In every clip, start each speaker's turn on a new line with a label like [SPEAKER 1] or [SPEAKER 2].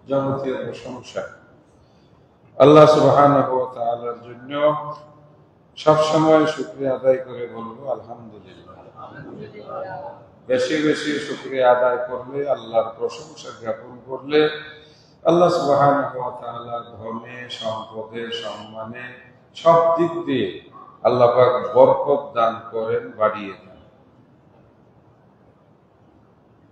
[SPEAKER 1] যাবতীয় প্রশংসা আল্লাহ সুবহানাহু ওয়া তাআলার জন্য। সবসময় শুকরিয়া আদায় করে বলবো আলহামদুলিল্লাহ। বেশি বেশি শুকরিয়া আদায় করলে, আল্লাহর প্রশংসা জ্ঞাপন করলে আল্লাহ সুবহানাহু ওয়া তাআলা ধনে, সম্পদে, সম্মানে সব দিক দিয়ে আল্লাহ পাক বরকত দান করেন, বাড়িয়ে দেন।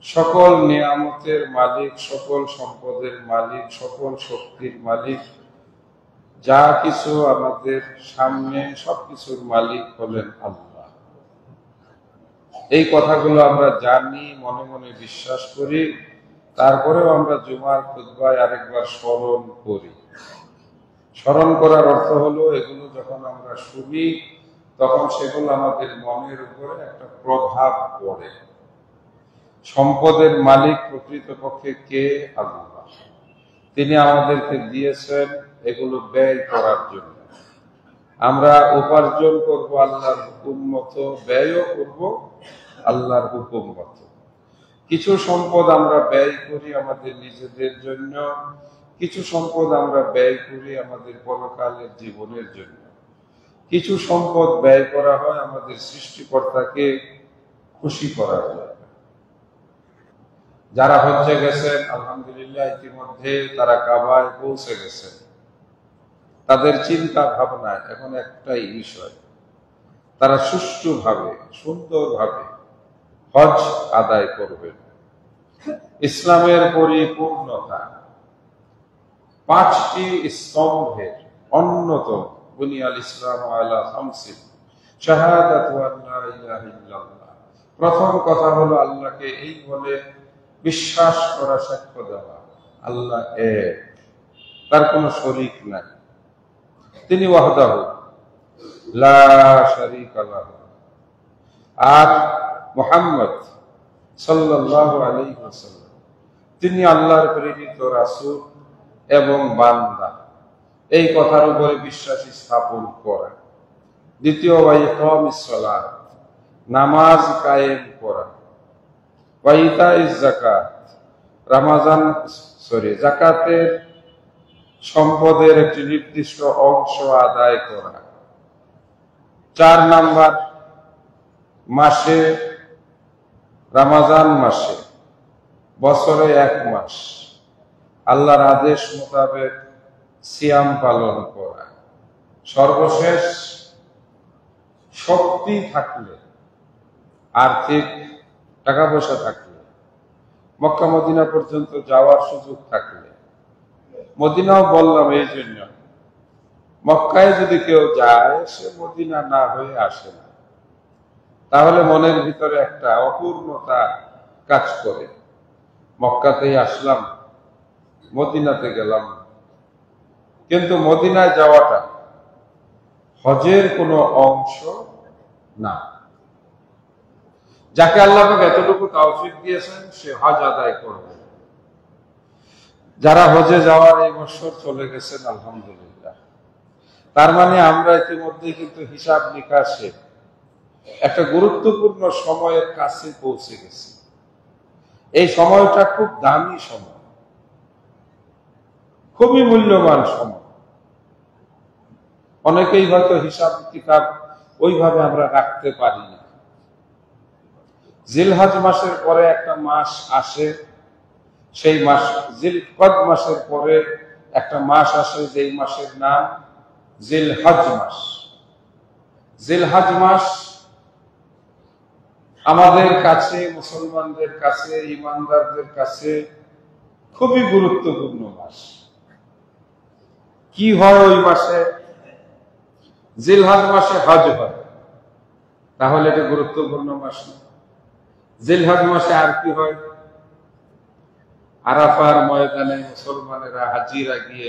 [SPEAKER 1] সকল নিয়ামতের মালিক, সকল সম্পদের মালিক, সকল শক্তির মালিক, যা কিছু আমাদের সামনে সবকিছুর মালিক হলেন আল্লাহ। এই কথাগুলো আমরা জানি, মনে মনে বিশ্বাস করি, তারপরেও আমরা জুমার খুতবায় আরেকবার স্মরণ করি। স্মরণ করার অর্থ হলো এগুলো যখন আমরা শুনি তখন সেগুলো আমাদের মনের উপরে একটা প্রভাব পড়ে। সম্পদের মালিক প্রকৃতপক্ষে কে? আল্লাহ। তিনি আমাদেরকে দিয়েছেন এগুলো ব্যয় করার জন্য। আমরা উপার্জন করব আল্লাহর হুকুম মতো, ব্যয়ও করব আল্লাহর হুকুম মতো। কিছু সম্পদ আমরা ব্যয় করি আমাদের নিজেদের জন্য, কিছু সম্পদ আমরা ব্যয় করি আমাদের পরকালের জীবনের জন্য। কিছু সম্পদ ব্যয় করা হয় আমাদের সৃষ্টিকর্তাকে খুশি করার জন্য। যারা হজ্জে গেছেন আলহামদুলিল্লাহ, ইতিমধ্যে তারা কাবায় পৌঁছে গেছেন। তাদের চিন্তা ভাবনা এখন একটাই বিষয়, তারা সুষ্ঠুভাবে সুন্দরভাবে হজ আদায় করবেন। ইসলামের পরিপূর্ণতা 5টি স্তম্ভের অন্যতম। বুনিয়াল ইসলাম আলা খামসিন শাহাদাতু আল্লা ইলাহা ইল্লাল্লাহ। প্রথম কথা হলো আল্লাহকে এই বলে বিশ্বাস করা, সাক্ষ্য দেওয়া আল্লাহ এক, তার কোনো শরীক নাই। তিনি ওয়াহদাহু লা শারীকা লাহু। আর মুহাম্মদ সাল্লাল্লাহু আলাইহি ওয়াসাল্লাম তিনি আল্লাহর প্রেরিত রাসূল এবং বান্দা, এই কথার উপরে বিশ্বাস স্থাপন করা। দ্বিতীয়, ওয়া ইকামিস সালাত, নামাজ কায়েম করা। ওয়া ইতাইজ যাকাত, যাকাতের সম্পদের একটি নির্দিষ্ট অংশ আদায় করা। 4 নাম্বার, মাসে রমজান মাসে বছরে 1 মাস আল্লাহর আদেশ মোতাবেক সিয়াম পালন করা। সর্বশেষ, শক্তি থাকলে, আর্থিক টাকা পয়সা থাকলে, মক্কা মদিনা পর্যন্ত যাওয়ার সুযোগ থাকলে, মদিনাও বললাম এই জন্য, মক্কায় যদি কেউ যায় সে মদিনা না হয়ে আসে না, তাহলে মনের ভিতরে একটা অপূর্ণতা কাজ করে। মক্কাতেই আসলাম, মদিনাতে গেলাম, কিন্তু মদিনায় যাওয়াটা হজের কোনো অংশ না। যাকে আল্লাহ পাক এতটুকু তৌফিক দিয়েছেন সে হজ আদায় করবে। যারা হজে যাওয়ার এই বছর চলে গেছেন আলহামদুলিল্লাহ, তার মানে আমরা ইতিমধ্যে কিন্তু হিসাব নিকাশে একটা গুরুত্বপূর্ণ সময়ের কাছে পৌঁছে গেছি। এই সময়টা খুব দামি সময়, খুবই মূল্যবান সময়। অনেকেই হয়তো হিসাব কিতাব ওইভাবে আমরা রাখতে পারি না। জিলহজ মাসের পরে একটা মাস আসে, সেই মাস জিলকদ মাসের পরে একটা মাস আসে, যেই মাসের নাম জিলহজ মাস। জিলহজ মাস আমাদের কাছে, মুসলমানদের কাছে, ইমানদারদের কাছে খুবই গুরুত্বপূর্ণ মাস। কি হয় ওই মাসে? জিলহজ মাসে হজ হয়, তাহলে এটা গুরুত্বপূর্ণ মাস না। জিলহজ মাসে আর কি হয়? আরাফার ময়দানে মুসলমানেরা, হাজিরা গিয়ে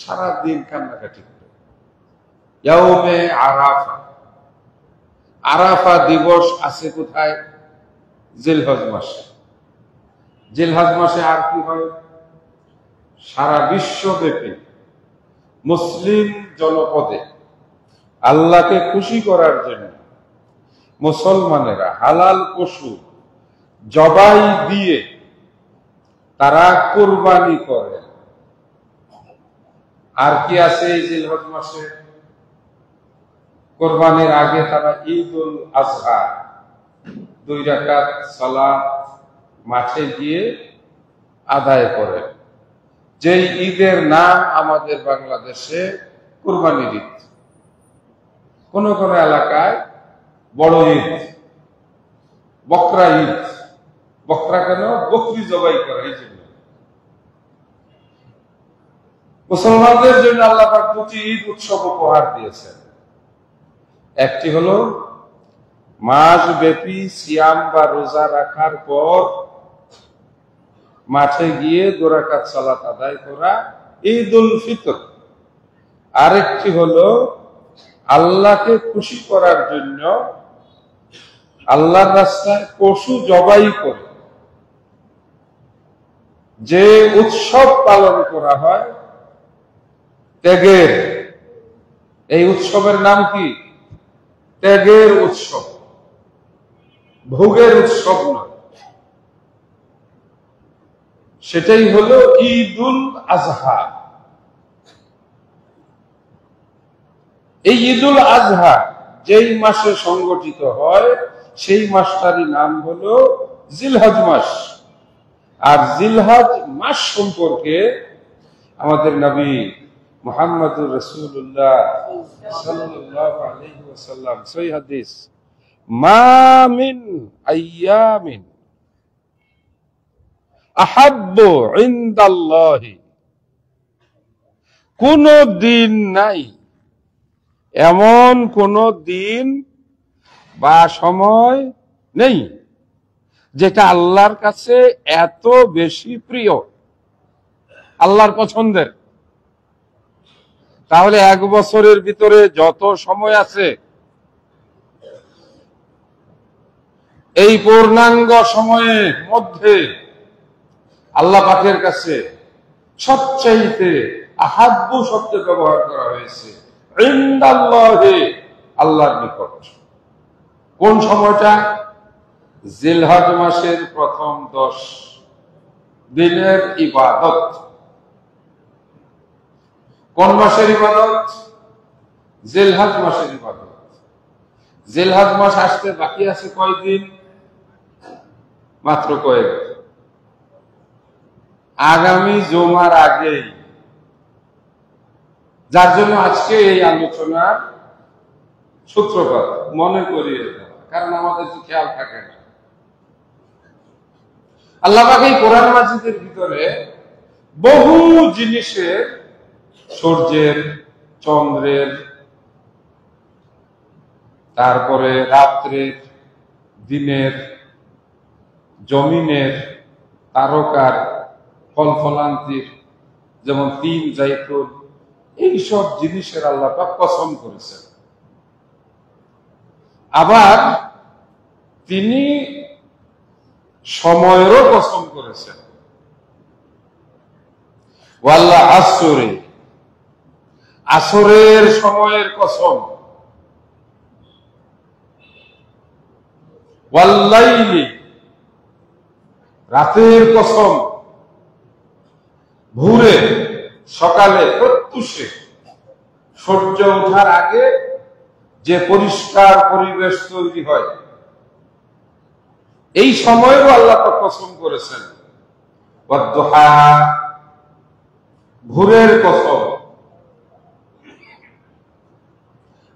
[SPEAKER 1] সারাদিন কান্নাকাটি করে। ইয়াউমে আরাফা, আরাফা দিবস আছে কোথায়? জিলহজ মাসে। জিলহজ মাসে আর কি হয়? সারা বিশ্বব্যাপী মুসলিম জনপদে আল্লাহকে খুশি করার জন্য মুসলমানেরা হালাল পশু জবাই দিয়ে তারা কুরবানি করে, আর কি আছে এই জিলহজ মাসে? কোরবানির আগে তারা ঈদুল আজহা 2 রাকাত সালাত মাঠে গিয়ে আদায় করে, যেই ঈদের নাম আমাদের বাংলাদেশে কোরবানির ঈদ। কোন কোন এলাকায় বড় ঈদ, বকরা ঈদ। বকরা কেন? বকরি জবাই করে। এই জন্য মুসলমানদের জন্য আল্লাহ পাক 2টি ঈদ উৎসব উপহার দিয়েছেন। একটি হলো মাস ব্যাপী সিয়াম বা রোজা রাখার পর মাঠে গিয়ে 2 রাকাত সালাত আদায় করা, ঈদুল ফিতর। আরেকটি হলো আল্লাহকে খুশি করার জন্য আল্লাহর রাস্তায় পশু জবাই করে যে উৎসব পালন করা হয়, ত্যাগের। এই উৎসবের নাম কি? ত্যাগের উৎসব, ভোগের উৎসব নয়। সেটাই হলো ঈদুল আজহা। এই ঈদুল আজহা যেই মাসে সংগঠিত হয় সেই মাসটারই নাম হলো জিলহজ মাস। আর জিলহজ মাস সম্পর্কে আমাদের নবী মুহাম্মদুর রাসূলুল্লাহ সাল্লাল্লাহু আলাইহি ওয়াসাল্লাম সহিহ হাদিস, মা মিন আইয়ামিন আহাব্বু ইনদাল্লাহি, কোন দিন নাই, এমন কোন দিন বা সময় নেই যেটা আল্লাহর কাছে এত বেশি প্রিয়, আল্লাহর পছন্দের। তাহলে 1 বছরের ভিতরে যত সময় আছে, এই পূর্ণাঙ্গ সময়ের মধ্যে আল্লাহ পাকের কাছে সবচাইতে আহাব্বু শব্দ ব্যবহার করা হয়েছে, ইনদাল্লাহি, আল্লাহর নিকট। কোন সময়টা? জিলহজ মাসের প্রথম 10 দিনের ইবাদত। কোন মাসের ইবাদত? জিলহজ মাসের ইবাদত। জিলহজ মাস আসতে বাকি আছে কয়দিন? মাত্র কয়েক। আগামী জুমার আগেই, যার জন্য আজকে এই আলোচনার সূত্রপাত মনে করিয়ে দেওয়া, কারণ আমাদের তো খেয়াল থাকে না। আল্লাহ পাক এই কোরআন মাজিদের ভিতরে বহু জিনিসের, সূর্যের, চন্দ্রের, তারপরে রাত্রের, দিনের, জমিনের, তারকার, ফল ফলান্তির, যেমন তিন, জাইতুন, এইসব জিনিসের আল্লাহ পাক কসম করেছেন। আবার তিনি সময়েরও কসম করেছেন। ওয়াল্লা আসরে, আসরের সময়ের কসম। ওয়াল্লাইলি, রাতের কসম। ভোরে, সকালে, প্রত্যুষে, সূর্য ওঠার আগে যে পরিষ্কার পরিবেশ তৈরি হয়, এই সময়েও আল্লাহ পাক কসম করেছেন। ওয়াদ-দুহা, ভোরের কসম।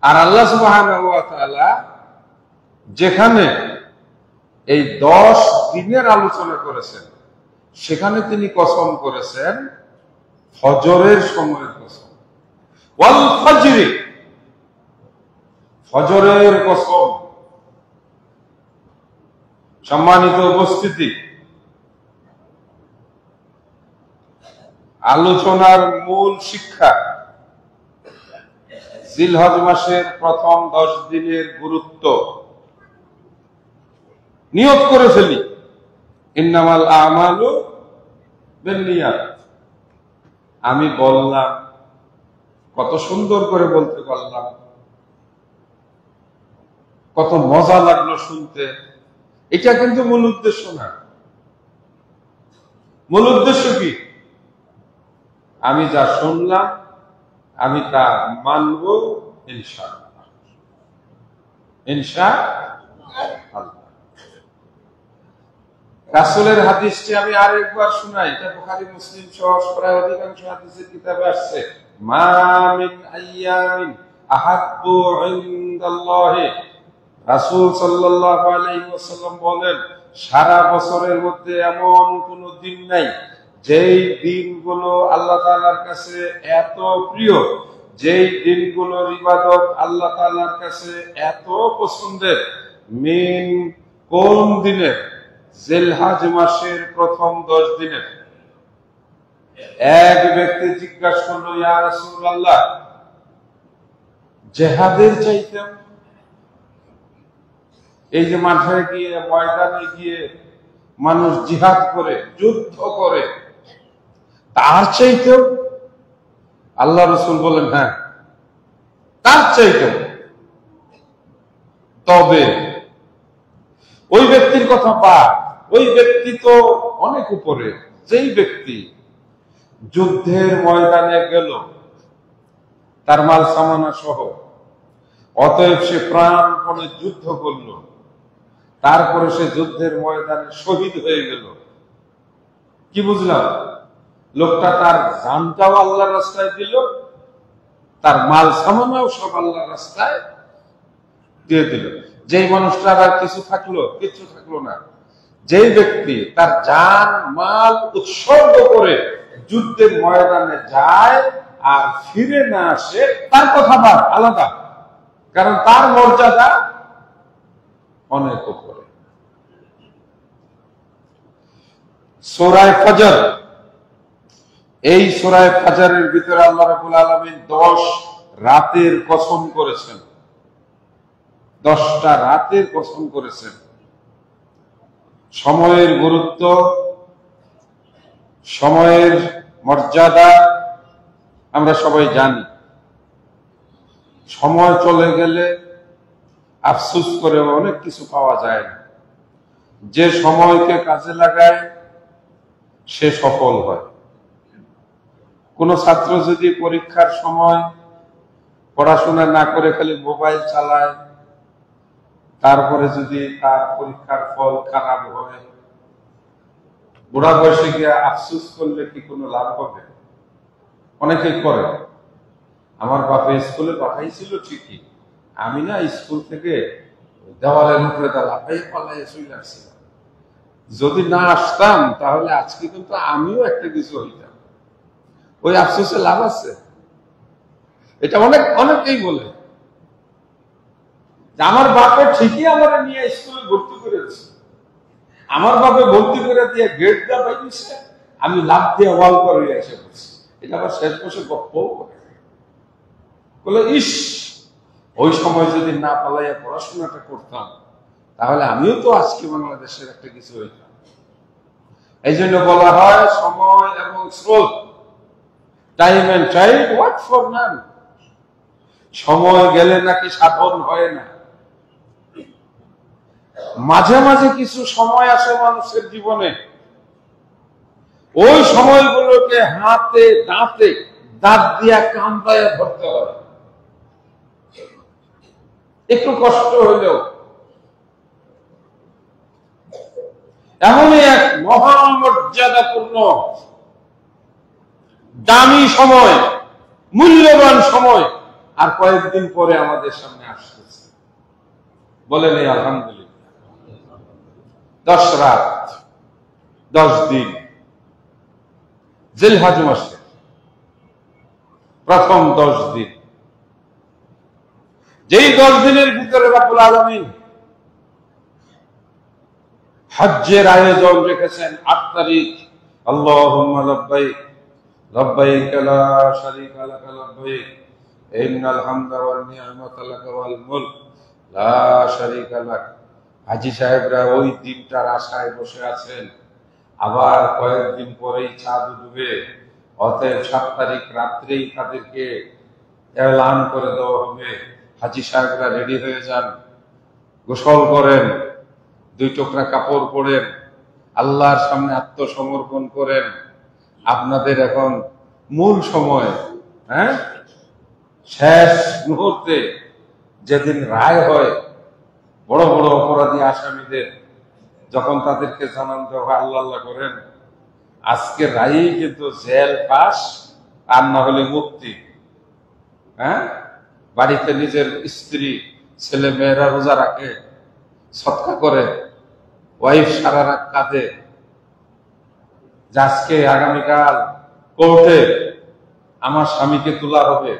[SPEAKER 1] আর আল্লাহ সুবহানাহু ওয়া তাআলা যেখানে এই 10 দিনের আলোচনা করেছেন, সেখানে তিনি কসম করেছেন ফজরের সময়ের কসম। ওয়াল ফজরি, ফজরের কসম। সম্মানিত উপস্থিতি, আলোচনার মূল শিক্ষা, জিলহজ মাসের প্রথম 10 দিনের গুরুত্ব। নিয়ত করে ফেলি, ইন্নামাল আমালু বিন্নিয়াত। আমি বললাম, কত সুন্দর করে বলতে পারলাম, কত মজা লাগলো শুনতে। এটা কিন্তু মূল উদ্দেশ্য না। মূল উদ্দেশ্য কি? আমি যা শুনলাম আমি তা মানব ইনশাআল্লাহ, ইনশাআল্লাহ। রাসূলের হাদিসটি আমি আরেকবার শোনাই, এটা বুখারী মুসলিম সহ প্রায় অধিকাংশ হাদিসের কিতাবে আসছে। মা মিন আইয়ামিন আহাব্বু ইনদাল্লাহি, রাসূল সাল্লাল্লাহু আলাইহি ওয়াসাল্লাম বলেন, সারা বছরের মধ্যে এমন কোন দিন নাই যেই দিনগুলো আল্লাহ তাআলার কাছে এত প্রিয়, যেই দিনগুলোর ইবাদত আল্লাহ তাআলার কাছে এত পছন্দের। মিন কোন দিনের? জিলহজ মাসের প্রথম 10 দিনের। এক ব্যক্তি জিজ্ঞাসা করলো, ইয়া রাসূলুল্লাহ, জিহাদের চাইতেও, এই যে মাঠে গিয়ে ময়দানে গিয়ে মানুষ জিহাদ করে, যুদ্ধ করে, তার চাইতেও? আল্লাহ রাসূল বলেন, হ্যাঁ, তার চাইতেও। তবে ওই ব্যক্তির কথা বাদ, ওই ব্যক্তি তো অনেক উপরে। যেই ব্যক্তি যুদ্ধের ময়দানে গেল তার মাল সামানা সহ, অতএব সে প্রাণপণে যুদ্ধ করল, তারপরে সে যুদ্ধের ময়দানে শহীদ হয়ে গেল। কি বুঝলাম? লোকটা তার জানটাও আল্লাহর রাস্তায় দিল, তার মাল সামানাও সব আল্লাহর রাস্তায় দিয়ে দিল। যেই মানুষটার আর কিছু থাকলো, কিছু থাকলো না। যেই ব্যক্তি তার জান মাল উৎসর্গ করে যুদ্ধের ময়দানে যায় আর ফিরে না আসে, তার কথা আলাদা, কারণ তার মর্যাদা অনেক উপরে। সূরা ফজর, এই সূরা ফজরের ভিতরে আল্লাহ রাব্বুল আলামিন 10 রাতের কসম করেছেন, 10টা রাতের কসম করেছেন। সময়ের গুরুত্ব, সময়ের মর্যাদা আমরা সবাই জানি। সময় চলে গেলে আফসোস করে অনেক কিছু পাওয়া যায় না। যে সময়কে কাজে লাগায় সে সফল হয়। কোন ছাত্র যদি পরীক্ষার সময় পড়াশোনা না করে খালি মোবাইল চালায়, তারপরে যদি তার পরীক্ষার ফল খারাপ হয়, বুড়া বয়সে গিয়ে আফসোস করলে কি কোনো লাভ হবে? অনেকেই করে। আমার বাবা স্কুলে পাঠাইছিল ঠিকই, আমি না স্কুল থেকে দেওয়ালের উপরে লাফাই পালাই চলে আসছিলাম। যদি না আসতাম তাহলে আজকে কিন্তু আমিও একটা কিছু হইতাম। ওই আফসোসে লাভ আছে? এটা অনেকেই বলে, আমার বাপে ঠিকই আমার নিয়ে স্কুলে ভর্তি করেছে, আমার বাপে ভর্তি করে দিয়ে গেট দেওয়া পাইছে, আমি লাভ দিয়ে ওয়াল করে এসে পড়ছি। এটা আবার শেষ বসে গপ্পও করে বলে, ইস, ওই সময় যদি না পালাইয়া পড়াশোনাটা করতাম তাহলে আমিও তো আজকে বাংলাদেশের একটা কিছু হইতাম। এই জন্য বলা হয় সময় এবং স্রোত, time and tide work for none. সময় গেলে নাকি সাধন হয় না। মাঝে মাঝে কিছু সময় আসে মানুষের জীবনে, ওই সময়গুলোকে হাতে দাঁতে দাঁত দিয়া কামড়ায় ধরতে হয়। একটু কষ্ট হইলেও এমনই এক মহামর্যাদাপূর্ণ দামি সময়, মূল্যবান সময় আর কয়েকদিন পরে আমাদের সামনে আসতেছে। বলেন এই আলহামদুলিল্লাহ। 10 রাত 10 দিন, জিলহজ মাসের প্রথম 10 দিন। যেই 10 দিনের ভিতরে রব্বুল আলামিন হজ্জের আয়োজন রেখেছেন। 8 তারিখ, আল্লাহুম্মা লাব্বাইক লাব্বাইক লা শারীকা লাক লাব্বাইক ইন্নাল হামদা ওয়ান নি'মাতা লাক ওয়াল মুলক লা শারীকা লাক। হাজী সাহেবরা ওই দিনটার আশায় বসে আছেন। আবার কয়েকদিন পরেই চাঁদ ডুবে, অতএব 7 তারিখ রাত্রেই তাদেরকে এলান করে দেওয়া হবে। হাজী সাহেবরা রেডি হয়ে যান, গোসল করেন, 2 টুকরা কাপড় পরেন, আল্লাহর সামনে আত্মসমর্পণ করেন। আপনাদের এখন মূল সময়, শেষ মুহূর্তে যেদিন রায় হয়, বড় বড় অপরাধী আসামিদের যখন তাদেরকে জানান দেওয়া হয়, আল্লাহ আল্লাহ করেন, আজকে রায়েই কিন্তু জেল পাস আর না হলে মুক্তি। হ্যাঁ, বাড়িতে নিজের স্ত্রী ছেলে মেয়েরা রোজা রাখে, সৎকা করে, ওয়াইফ সারা রাত কাঁদে, আজকে আগামীকাল কোর্টে আমার স্বামীকে তোলা হবে।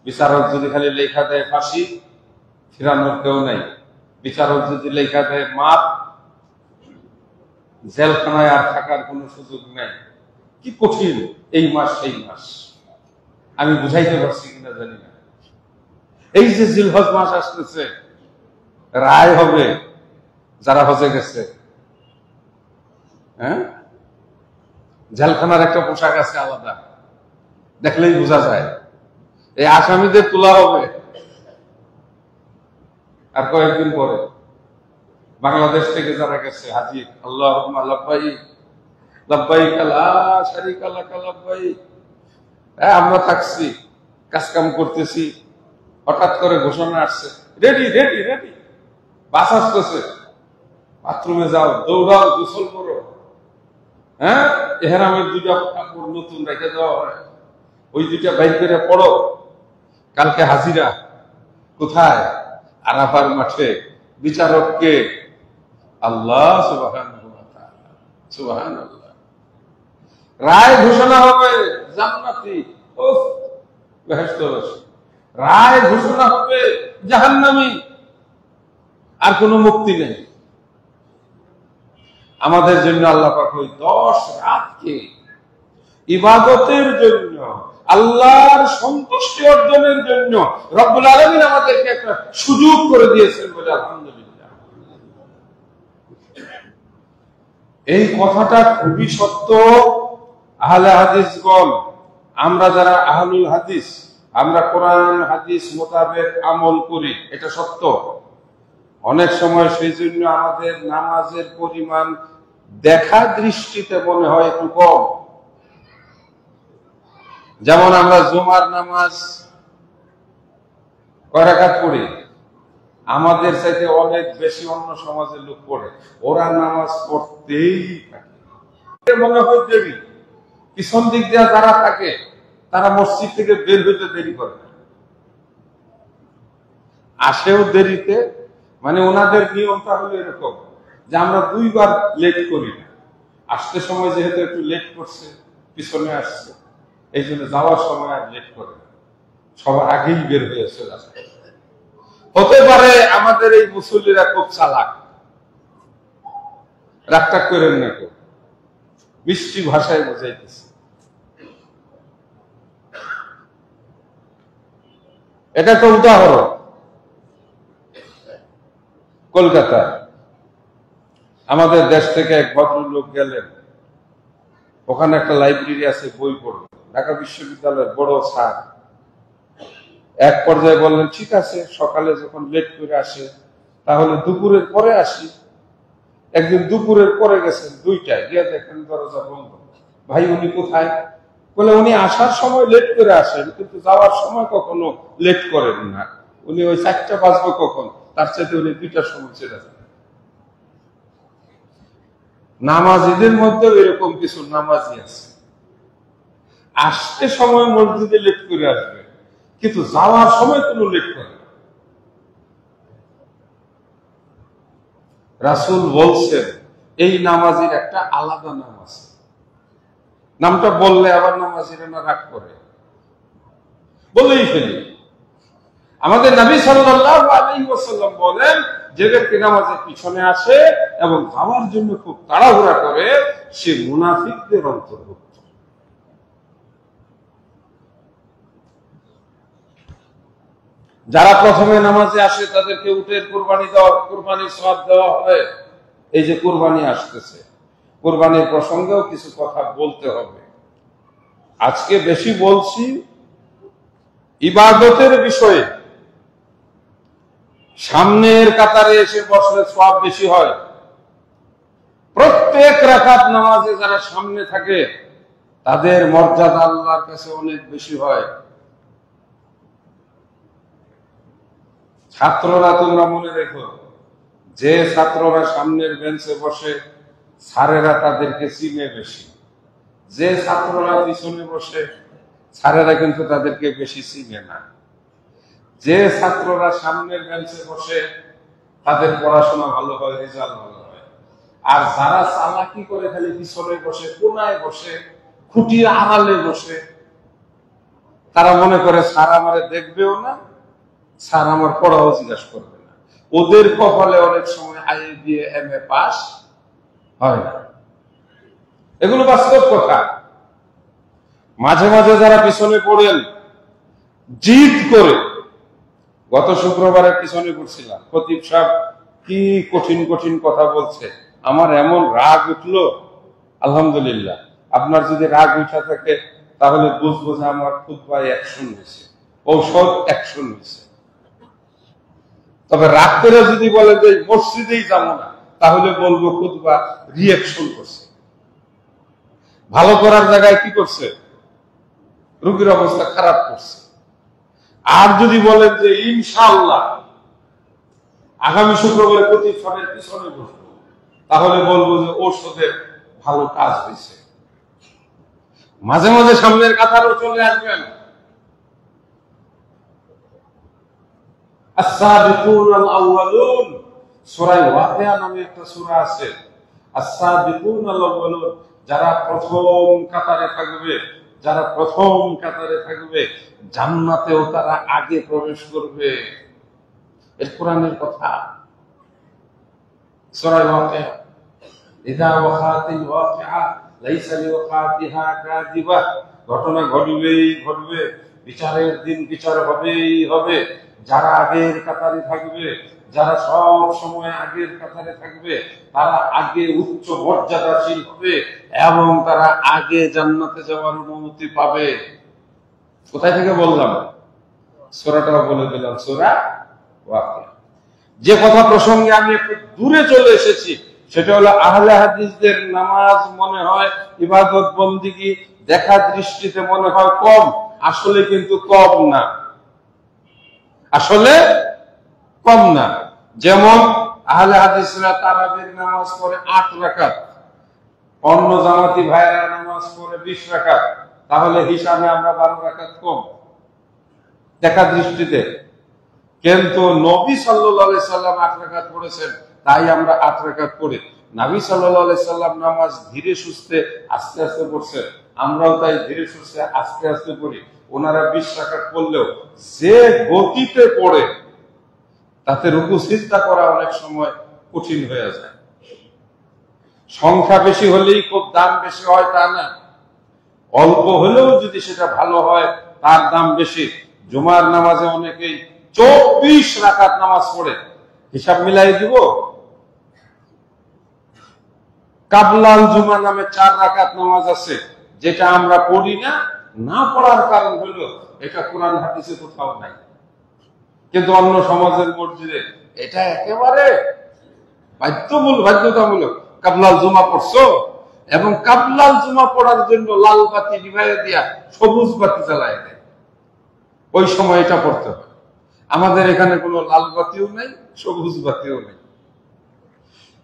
[SPEAKER 1] বিচারক যদি খালি লেখা দেয় ফাঁসি, ফিরানোর কেউ নাই। বিচারক যদি লেখা দেয় মাপ, জেলখানায় আর থাকার কোন সুযোগ নাই। কি কঠিন এই মাস সেই মাস, আমি বুঝাইতে পারছি কিনা জানি না। এই যে জিলহজ মাস আসতেছে, রায় হবে যারা হজে গেছে। হ্যাঁ, জেলখানার একটা পোশাক আছে আলাদা, দেখলেই বোঝা যায়। এই আসামিদের তোলা হবে আর কয়েকদিন পরে। বাংলাদেশ থেকে যারা গেছে হাজির, আল্লাহুম্মা লাব্বাইক লাব্বাইক লা শারীকা লাক লাব্বাইক, আমরা থাকছি, কাজকাম করতেছি, হঠাৎ করে ঘোষণা আসছে রেডি রেডি রেডি, বাস আসতেছে, বাথরুমে যাও, দৌড়াও, গোসল করো। হ্যাঁ, এহরামের দুইটা কাপড় নতুন রেখে দেওয়া হয়, ওই দুইটা বাইর করে পড়ো, কালকে হাজিরা। কোথায়? আরাফার মাঠে। বিচারককে আল্লাহ সুবহানাহু ওয়া তাআলা, সুবহানাল্লাহ। রায় ঘোষণা হবে জান্নাতি, ওহ বেহেশতবাসী। রায় ঘোষণা হবে জাহান্নামী, আর কোনো মুক্তি নেই। আমাদের জন্য আল্লাহ পাক ওই 10 রাতকে ইবাদতের জন্য, আল্লাহর সন্তুষ্টি অর্জনের জন্য রব্বুল আলামিন আমাদেরকে একটা সুযোগ করে দিয়েছেন বলে আলহামদুলিল্লাহ। এই কথাটা খুবই সত্য। আহলে হাদিসগণ, আমরা যারা আহলুল হাদিস, আমরা কোরআন হাদিস মোতাবেক আমল করি, এটা সত্য। অনেক সময় সেই জন্য আমাদের নামাজের পরিমাণ দেখা দৃষ্টিতে মনে হয় একটু কম। যেমন আমরা জুমার নামাজ কয় রাকাত পড়ি, আমাদের চাইতে অনেক বেশি অন্য সমাজের লোক পড়ে, ওরা নামাজ পড়তেই থাকে, মনে হয় দেরি। পিছন দিক দিয়ে যারা থাকে তারা মসজিদ থেকে বের হইতে দেরি করে, আসেও দেরিতে। মানে ওনাদের নিয়মটা হলো এরকম যে আমরা 2 বার লেট করি না। আসতে সময় যেহেতু একটু লেট করছে, পিছনে আসছে, এই জন্য যাওয়ার সময় আর লেট করে না, সবার আগেই বের হয়ে চলে আসে। হতে পারে আমাদের এই মুসল্লিরা খুব চালাক, রাগটাগ করেন না, কেউ মিষ্টি ভাষায় বোঝাইতেছে। এটা একটা উদাহরণ। কলকাতা, আমাদের দেশ থেকে এক ভদ্রলোক গেলেন, ওখানে একটা লাইব্রেরি আছে, বই পড়বে, ঢাকা বিশ্ববিদ্যালয়ের বড় স্যার। এক পর্যায়ে বললেন ঠিক আছে, সকালে যখন লেট করে আসে তাহলে দুপুরের পরে আসি। একদিন দুপুরের পরে গেছেন 2টায়, গিয়ে দেখেন দরজা বন্ধ। ভাই উনি কোথায়? বলে উনি আসার সময় লেট করে আসেন, কিন্তু যাওয়ার সময় কখনো লেট করেন না। উনি ওই 4টা বাজবে কখন, তার চাইতে উনি 2টার সময় চলে যান। নামাজিদের মধ্যে এরকম কিছু নামাজি আছে, আসতে সময় মসজিদে লেট করে আসবে, কিন্তু যাওয়ার সময় কোনো লেট করে না। রাসূল বলছেন এই নামাজির একটা আলাদা নাম আছে, নামটা বললে আবার নামাজিরা না রাগ করে, বলেই ফেলি। আমাদের নবী সাল্লাল্লাহু আলাইহি ওয়াসাল্লাম বলেন, যে ব্যক্তি নামাজের পিছনে আসে এবং যাওয়ার জন্য খুব তাড়াহুড়া করে, সে মুনাফিকদের অন্তর্ভুক্ত। যারা প্রথমে নামাজে আসে তাদেরকে উটের কুরবানি দেওয়া, কুরবানির সওয়াব দেওয়া হয়। এই যে কুরবানি আসতেছে, কুরবানির প্রসঙ্গেও কিছু কথা বলতে হবে। আজকে বেশি বলছি ইবাদতের বিষয়ে। সামনের কাতারে এসে বসলে সওয়াব বেশি হয়। প্রত্যেক রাকাত নামাজে যারা সামনে থাকে তাদের মর্যাদা আল্লাহর কাছে অনেক বেশি হয়। ছাত্ররা তোমরা মনে রেখো, যে ছাত্ররা সামনের বেঞ্চে বসে স্যারেরা তাদেরকে চিনে বেশি, যে ছাত্ররা পিছনে বসে স্যারেরা কিন্তু তাদেরকে বেশি চিনে না। যে ছাত্ররা সামনের বেঞ্চে বসে তাদের পড়াশোনা ভালো হয়, রেজাল্ট ভালো হয়। আর যারা চালাকি করে খালি পিছনে বসে, কোনায় বসে, খুঁটির আড়ালে বসে, তারা মনে করে স্যার আমারে দেখবেও না, স্যার আমার পড়াও জিজ্ঞাসা করবে না। ওদের কপালে অনেক সময় আইএ দিয়ে এমএ পাস হয় না। এগুলো বাস্তব কথা। মাঝে মাঝে যারা পিছনে পড়েন জিদ করে, গত শুক্রবারে পিছনে পড়ছিলাম, খতিব সাহেব কি কঠিন কঠিন কথা বলছে, আমার এমন রাগ উঠলো। আলহামদুলিল্লাহ, আপনার যদি রাগ উঠা থাকে তাহলে বুঝবো যে আমার খুতবায় অ্যাকশন হয়েছে, ঔষধ অ্যাকশন হয়েছে। তবে রাগ করে যদি বলে যে মসজিদেই যাবো না, তাহলে বলবো খুতবা রিঅ্যাকশন করছে। ভালো করার জায়গায় কি করছে? রোগীর অবস্থা খারাপ করছে। আর যদি বলেন যে ইনশাআল্লাহ আগামী শুক্রবারে খতিব সাহেবের পিছনে বসবো, তাহলে বলবো যে ঔষধের ভালো কাজ হয়েছে। মাঝে মাঝে সামনের কাতারও চলে আসবেন। আস-সাবিকুন আল-আউয়ালুন, সূরা ওয়াকিয়া নামে একটা সূরা আছে। আস-সাবিকুন আল-আউয়ালুন, যারা প্রথম কাতারে থাকবে, যারা প্রথম কাতারে থাকবে, জান্নাতেও তারা আগে প্রবেশ করবে। এর কোরআনের কথা। সূরা ওয়াকিয়া, ইযা ওয়াকাতিল ওয়াকিআ লাইসা লিওয়াকাতিহা কাযিবা, ঘটনা ঘটবেই ঘটবে, বিচারের দিন বিচার হবেই হবে। যারা আগের কাতারে থাকবে, যারা সব সময় আগের কাতারে থাকবে, তারা আগে উচ্চ মর্যাদাশীল হবে এবং তারা আগে জান্নাতে যাওয়ার অনুমতি পাবে। কোথায় থেকে বললাম? সূরাটা বলে দিলাম, সূরা ওয়াকিয়া। যে কথা প্রসঙ্গে আমি একটু দূরে চলে এসেছি, সেটা হলো আহলে হাদিসদের নামাজ মনে হয়, ইবাদত বন্দিগি দেখা দৃষ্টিতে মনে হয় কম, আসলে কিন্তু কম না, আসলে কম না। যেমন আহলে হাদিসরা তারাবির নামাজ পড়ে 8 রাকাত, অন্য জামাতি ভাইরা নামাজ পড়ে 20 রাকাত, তাহলে হিসাবে আমরা 12 রাকাত কম দেখা দৃষ্টিতে। কিন্তু নবী সাল্লাল্লাহু আলাইহি সাল্লাম 8 রাকাত পড়েছেন, তাই আমরা 8 রাকাত পড়ি। নবী সাল্লাল্লাহু আলাইহি সাল্লাম নামাজ ধীরে সুস্থে আস্তে আস্তে পড়ছে, আমরাও তাই ধীরে সুস্থে আস্তে আস্তে পড়ি। ওনারা 20 রাকাত পড়লেও যে গতিতে পড়ে, তাতে রুকু সিজদা করা অনেক সময় কঠিন হয়ে যায়। সংখ্যা বেশি হলেই খুব দাম বেশি হয় তা না, অল্প হলেও যদি সেটা ভালো হয় তার দাম বেশি। জুমার নামাজে অনেকেই 24 রাকাত নামাজ পড়ে, হিসাব মিলাই দিব। কাবলাল জুমা নামে 4 রাকাত নামাজ আছে, যেটা আমরা পড়ি না। না পড়ার কারণ হলো এটা কোরআন হাদিসে কোথাও নাই, কিন্তু অন্য সমাজের মসজিদে এটা একেবারে বাধ্যতামূলক। কাবলাল জুমা পড়ছো, এবং কাবলাল জুমা পড়ার জন্য লাল বাতি নিভাইয়া দিয়া সবুজ বাতি জ্বালায় দেয়, ওই সময় এটা পড়তে হয়। আমাদের এখানে কোনো লাল বাতিও নাই, সবুজ বাতিও নেই।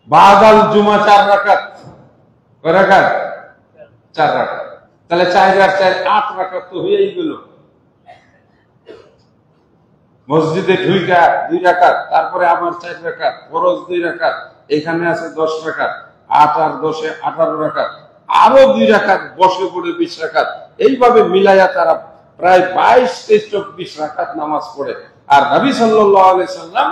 [SPEAKER 1] বাদাল জুমা 4 রাকাত, কয় রাকাত? 4 রাকাত। তাহলে 4 আর 4 8 রাকাত তো হয়েই গেল। মসজিদে ঢুইকা 2 রাকাত, তারপরে আবার 4 রাকাত, ফরজ 2 রাকাত, এখানে আছে 10 রাকাত, 8 আর 10 এ 18 রাকাত, আরো 2 রাকাত বসে পড়ে 20 রাকাত। এইভাবে মিলাইয়া তারা প্রায় 22-23-24 রাকাত নামাজ পড়ে। আর নবী সাল্লাল্লাহু আলাইহি সাল্লাম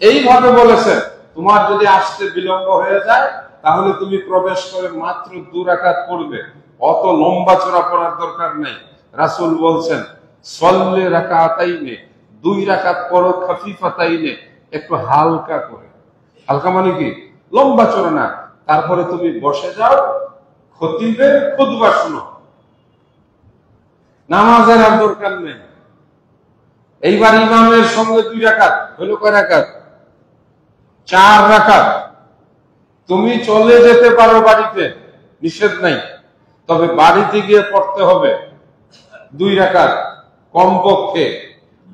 [SPEAKER 1] এইভাবে বলেছেন, তোমার যদি আসতে বিলম্ব হয়ে যায় তাহলে তুমি প্রবেশ করে মাত্র 2 রাকাত পড়বে, অত লম্বা চড়া পড়ার দরকার নেই। রাসূল বলছেন, সল্লি রাকাতাইনে, 2 রাকাত পড়ো, খাফিফাতাইনে, একটু হালকা করে। হালকা মানে কি? লম্বা চড়া না। তারপরে তুমি বসে যাও, খতিবের খুতবা শোনো, নামাজের আর দরকার নেই। এইবার ইমামের সঙ্গে 2 রাকাত হলো, কয় রাকাত? 4 রাকাত। তুমি চলে যেতে পারো বাড়িতে, নিষেধ নাই, তবে বাড়িতে গিয়ে পড়তে হবে 2 রাকাত কমপক্ষে।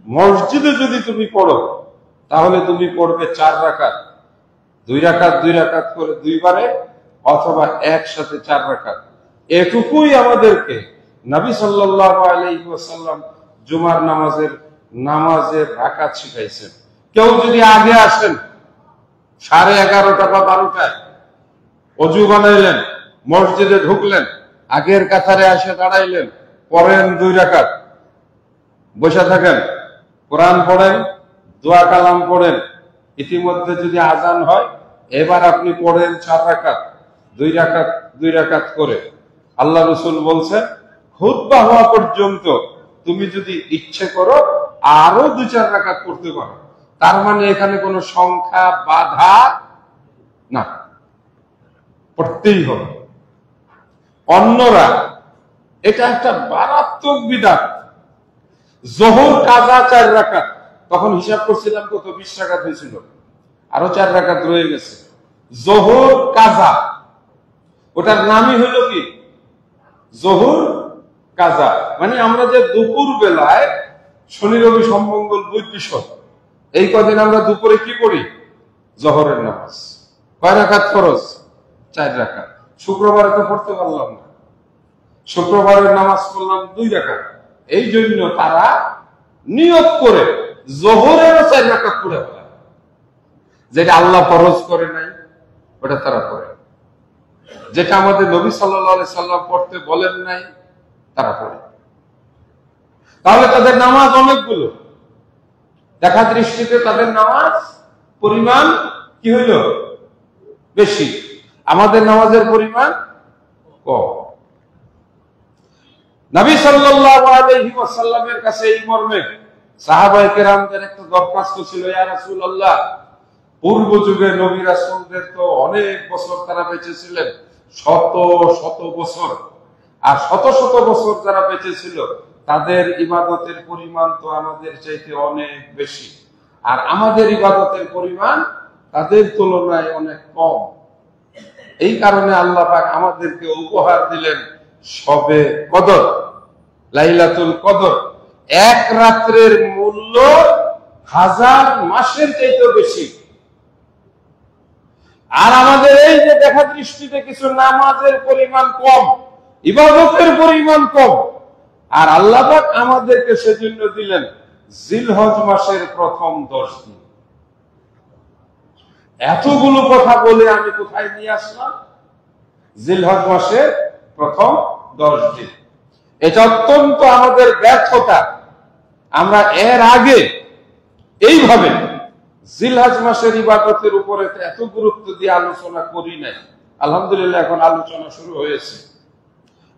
[SPEAKER 1] মসজিদে যদি তুমি পড়ো তাহলে তুমি পড়বে 4 রাকাত, 2 রাকাত 2 রাকাত করে দুইবারে, অথবা একসাথে 4 রাকাত। এটুকুই আমাদেরকে নবী সাল্লাল্লাহু আলাইহি ওয়াসাল্লাম জুমার নামাজের রাকাত শিখাইছেন। কেউ যদি আগে আসেন 11:30 বা 12টায়, অজু বানাইলেন, মসজিদে ঢুকলেন, আগের কাতারে এসে দাঁড়াইলেন, পড়েন 2 রাকাত, বসে থাকেন, কোরআন পড়েন, দোয়া কালাম পড়েন। ইতিমধ্যে যদি আজান হয়, এবার আপনি পড়েন 4 রাকাত, 2 রাকাত করে। আল্লাহ রাসূল বলছেন খুতবা হওয়া পর্যন্ত তুমি যদি ইচ্ছে করো আরো 2-4 রাকাত পড়তে পারো। তার মানে এখানে কোনো সংখ্যা বাধা না, পড়তেই হবে। অন্যরা এটা একটা মারাত্মক বিধান। যোহর কাজা 4 রাকাত, তখন হিসাব করছিলাম কত, 20 রাকাত হয়েছিল, আরো 4 রাকাত রয়ে গেছে। যোহর কাজা, ওটার নামই হলো কি যোহর কাজা। মানে আমরা যে দুপুর বেলায় শনি রবি সোম মঙ্গল বুধ বৃহস্পতি এই কদিন আমরা দুপুরে কি করি? জোহরের নামাজ। কয় রাকাত ফরজ? 4 রাকাত। শুক্রবারে তো পড়তে পারলাম না, শুক্রবারের নামাজ পড়লাম 2 রাকাত। এই জন্য তারা নিয়ত করে জোহরেরও 4 রাকাত পড়ে ফেলে, যেটা আল্লাহ ফরজ করে নাই ওটা তারা পড়ে, যেটা আমাদের নবী সাল্লাল্লাহু আলাইহি সাল্লাম পড়তে বলেন নাই তারা পড়ে। তাহলে তাদের নামাজ অনেকগুলো, দেখা দৃষ্টিতে তাদের নামাজ পরিমাণ কি হইল? বেশি। আমাদের নামাজের পরিমাণ কম। নবী সাল্লাল্লাহু আলাইহি ওয়াসাল্লামের কাছে এই মর্মে সাহাবায়ে কেরামদের একটা দরখাস্ত ছিল, ইয়া রাসূলুল্লাহ, পূর্ব যুগে নবী রাসূলদের তো অনেক বছর তারা বেঁচে ছিলেন, শত শত বছর। আর শত শত বছর যারা বেঁচে ছিল তাদের ইবাদতের পরিমাণ তো আমাদের চাইতে অনেক বেশি, আর আমাদের ইবাদতের পরিমাণ তাদের তুলনায় অনেক কম। এই কারণে আল্লাহ পাক আমাদেরকে উপহার দিলেন শবে কদর, লাইলাতুল কদর। এক রাত্রের মূল্য 1000 মাসের চাইতে বেশি। আর আমাদের এই যে দেখা দৃষ্টিতে কিছু নামাজের পরিমাণ কম, ইবাদতের পরিমাণ কম, আর আল্লাহ পাক আমাদেরকে সেজন্য দিলেন জিলহজ মাসের প্রথম 10 দিন। এতগুলো কথা বলে আমি কোথায় নিয়ে আসলাম? জিলহজ মাসের প্রথম 10 দিন। এটা অত্যন্ত আমাদের ব্যর্থতা। আমরা এর আগে এইভাবে জিলহজ মাসের ইবাদতের উপরে এত গুরুত্ব দিয়ে আলোচনা করি নাই। আলহামদুলিল্লাহ এখন আলোচনা শুরু হয়েছে।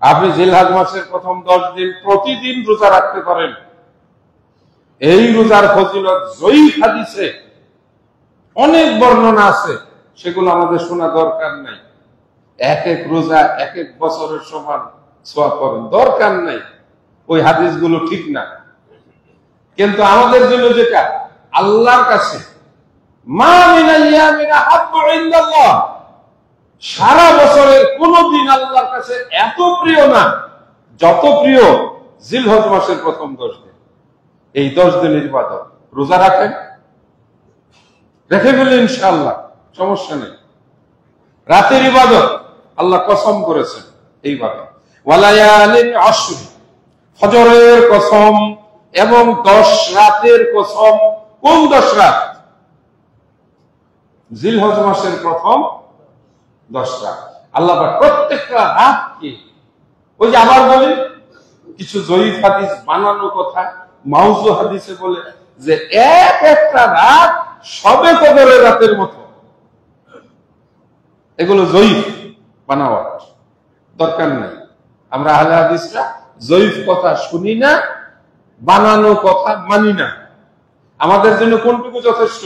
[SPEAKER 1] আপনি জিলহজ মাসের প্রথম 10 দিন প্রতিদিন রোজা রাখতে পারেন। এই রোজার ফজিলত জয়ীফ হাদিসে অনেক বর্ণনা আছে, সেগুলো আমাদের শোনা দরকার নাই। এক এক রোজা এক এক বছরের সমান সওয়াব পাবেন, দরকার নাই। ওই হাদিসগুলো ঠিক না। কিন্তু আমাদের জন্য যেটা আল্লাহর কাছে মা মিন আইয়ামিন আহাব্বু ইনদাল্লাহ, সারা বছরের কোন দিন আল্লাহর কাছে এত প্রিয় না যত প্রিয় জিলহজ মাসের প্রথম 10 দিন। এই 10 দিনের ইবাদত রোজা রাখেন, রেখে ফেলেন ইনশাআল্লাহ, সমস্যা নেই। রাতের ইবাদত আল্লাহ কসম করেছেন এইভাবে, ওয়ালায়ালিন আশর, ফজরের কসম এবং 10 রাতের কসম। কোন 10 রাত? জিলহজ মাসের প্রথম 10 রাত। আল্লাহ পাক প্রত্যেকটা রাত কি, ওই যে আবার বলি, কিছু জয়ীফ হাদিস বানানো কথা মাউজু হাদিসে বলে যে এক একটা রাত সবে কদরের রাতের মতো। এগুলো জয়ীফ বানাওয়া, দরকার নেই। আমরা আহলে হাদিসরা জয়ীফ কথা শুনি না, বানানো কথা মানি না। আমাদের জন্য কোনটুকু যথেষ্ট?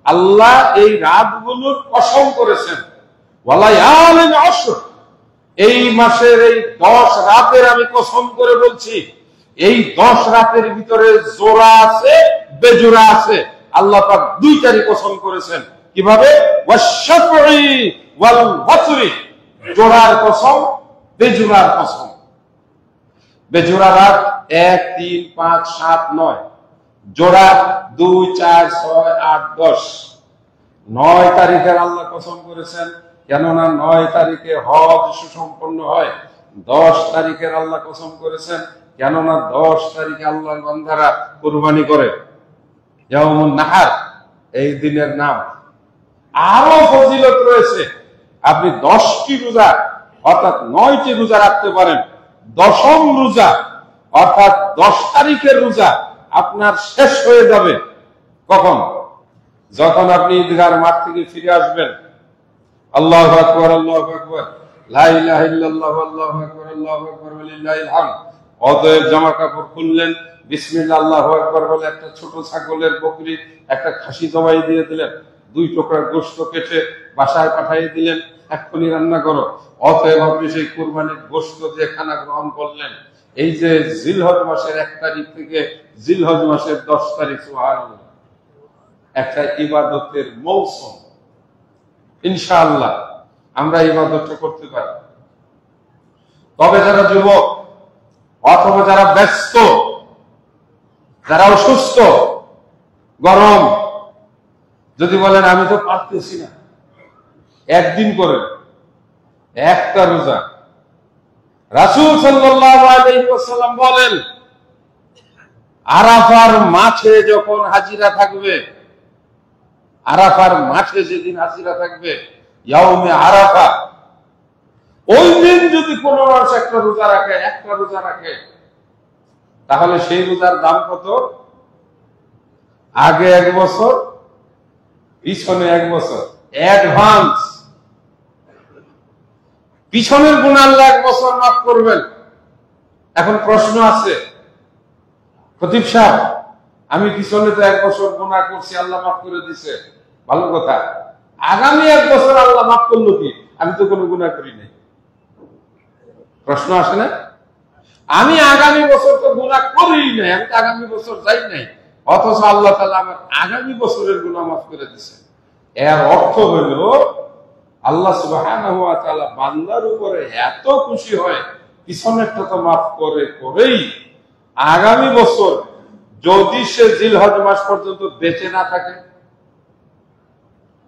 [SPEAKER 1] আল্লাহ এই রাতগুলোর কসম করেছেন, ওয়ালায়ালিন আশর, এই মাসের এই 10 রাতের আমি কসম করে বলছি, এই 10 রাতের ভিতরে জোড়া আছে, বেজোড়া আছে। আল্লাহ পাক 2টারই কসম করেছেন। কিভাবে? ওয়াশ-শাফঈ ওয়াল ওয়াতরি, জোড়ার কসম, বেজোড়ার কসম। বেজোড়া রাত 1, 3, 5, 7, 9, জোড়া 2, 4, 6, 8, 10। 9 তারিখের আল্লাহ কসম করেছেন, কেননা 9 তারিখে হজ সুসম্পন্ন হয়। 10 তারিখের আল্লাহ কসম করেছেন, কেননা 10 তারিখে আল্লাহর বান্দারা কুরবানি করে। ইয়াউমুন নাহার এই দিনের নাম। আরো ফজিলত রয়েছে। আপনি 10টি রোজা অর্থাৎ 9টি রোজা রাখতে পারেন। 10ম রোজা অর্থাৎ 10 তারিখের রোজা আপনার শেষ হয়ে যাবে কখন? যখন আপনি ঈদগাহর মাঠ থেকে ফিরে আসবেন। আল্লাহু আকবার, আল্লাহু আকবার, লা ইলাহা ইল্লাল্লাহ, আল্লাহু আকবার, আল্লাহু আকবার, ওয়ালিল্লাহিল হামদ। অতএব জামা কাপড় খুললেন, বিসমিল্লাহ আল্লাহু আকবার বলে একটা ছোট ছাগলের বকরি, একটা খাসি জবাই দিয়ে দিলেন, 2 টুকরা গোশত কেটে বাসায় পাঠিয়ে দিলেন, এক্ষুনি রান্না করো। অতএব আপনি সেই কুরবানির গোশত দিয়ে খানা গ্রহণ করলেন। এই যে জিলহজ মাসের 1 তারিখ থেকে জিলহজ মাসের 10 তারিখ, সুবহানাল্লাহ, একটা ইবাদতের মৌসুম। ইনশাআল্লাহ আমরা ইবাদতটা করতে পারি। তবে যারা যুবক অথবা যারা ব্যস্ত, যারা অসুস্থ, গরম, যদি বলেন আমি তো পারতেছি না, একদিন করে একটা রোজা। রাসূল সাল্লাল্লাহু আলাইহি ওয়াসাল্লাম বলেন, আরাফার মাঠে যখন হাজিরা থাকবে, আরাফার মাঠে যেদিন হাজিরা থাকবে, ইয়াউমে আরাফা, ওই দিন যদি কোনো মানুষ একটা রোজা রাখে, তাহলে সেই রোজার দাম কত? আগে 1 বছর, পিছনে 1 বছর অ্যাডভান্স। পিছনের গুনাহ আল্লাহ 1 বছর মাফ করবেন। এখন প্রশ্ন আছে, খতিব সাহেব আমি পিছনে তো 1 বছর গুনাহ করছি, আল্লাহ মাফ করে দিছে, ভালো কথা। আগামী 1 বছর আল্লাহ মাফ করলো কি? আমি তো কোনো গুনাহ করি নাই। প্রশ্ন আসে না? আমি আগামী বছর তো গুনাহ করি নাই, আমি তো আগামী বছর যাই নাই, অথচ আল্লাহ তাআলা আমার আগামী বছরের গুনাহ মাফ করে দিছে। এর অর্থ হলো আল্লাহ সুবহানাহু ওয়া তাআলা বান্দার উপরে এত খুশি হয়, পিছনেরটা তো মাফ করেই আগামী বছর যদি সে জিলহজ মাস পর্যন্ত বেঁচে না থাকে,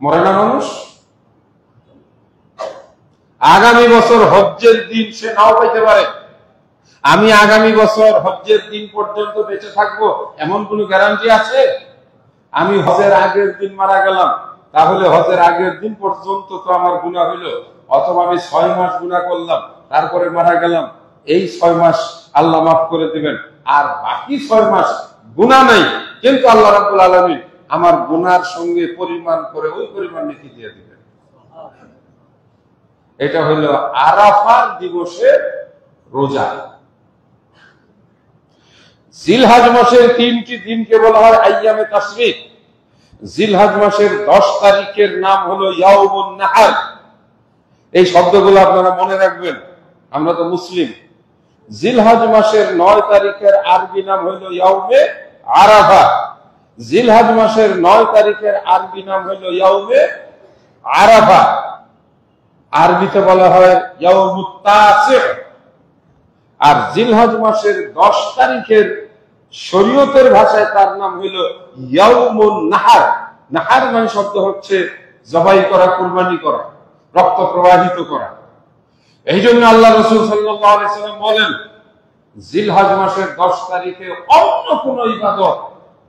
[SPEAKER 1] মরে না মানুষ, আগামী বছর হজ্জের দিন সে নাও পাইতে পারে। আমি আগামী বছর হজ্জের দিন পর্যন্ত বেঁচে থাকবো এমন কোন গ্যারান্টি আছে? আমি হজের আগের দিন মারা গেলাম, তাহলে হজের আগের দিন পর্যন্ত তো আমার গুনাহ হইলো। অথবা আমি 6 মাস গুনাহ করলাম, তারপরে মারা গেলাম, এই 6 মাস আল্লাহ মাফ করে দিবেন। আর বাকি 6 মাস গুনাহ নাই, কিন্তু আল্লাহ রাব্বুল আলামিন আমার গুনার সঙ্গে পরিমাণ করে ওই পরিমাণ নেকি দিয়ে দিবেন। এটা হলো আরাফার দিবসের রোজা। জিলহজ মাসের 3টি দিনকে বলা হয় আইয়ামে তাশরিক। জিলহজ মাসের 10 তারিখের নাম হলো ইয়াউমুন নাহার। এই শব্দগুলো আপনারা মনে রাখবেন, আমরা তো মুসলিম। জিলহজ মাসের 9 তারিখের আরবি নাম হলো ইয়াউমে আরাফা। জিলহজ মাসের 9 তারিখের আরবি নাম হলো ইয়াউমে আরাফা। আরবিতে বলা হয় ইয়াউমুত তাসির। আর জিলহজ মাসের 10 তারিখের শরীয়তের ভাষায় তার নাম হলো ইয়াউমুন নাহার। নাহার মানে শব্দ হচ্ছে জবাই করা, কুরবানি করা, রক্ত প্রবাহিত করা। এই জন্য আল্লাহ রাসূল সাল্লাল্লাহু আলাইহি ওয়াসাল্লাম বলেন, জিলহজ মাসের 10 তারিখে অন্য কোন ইবাদত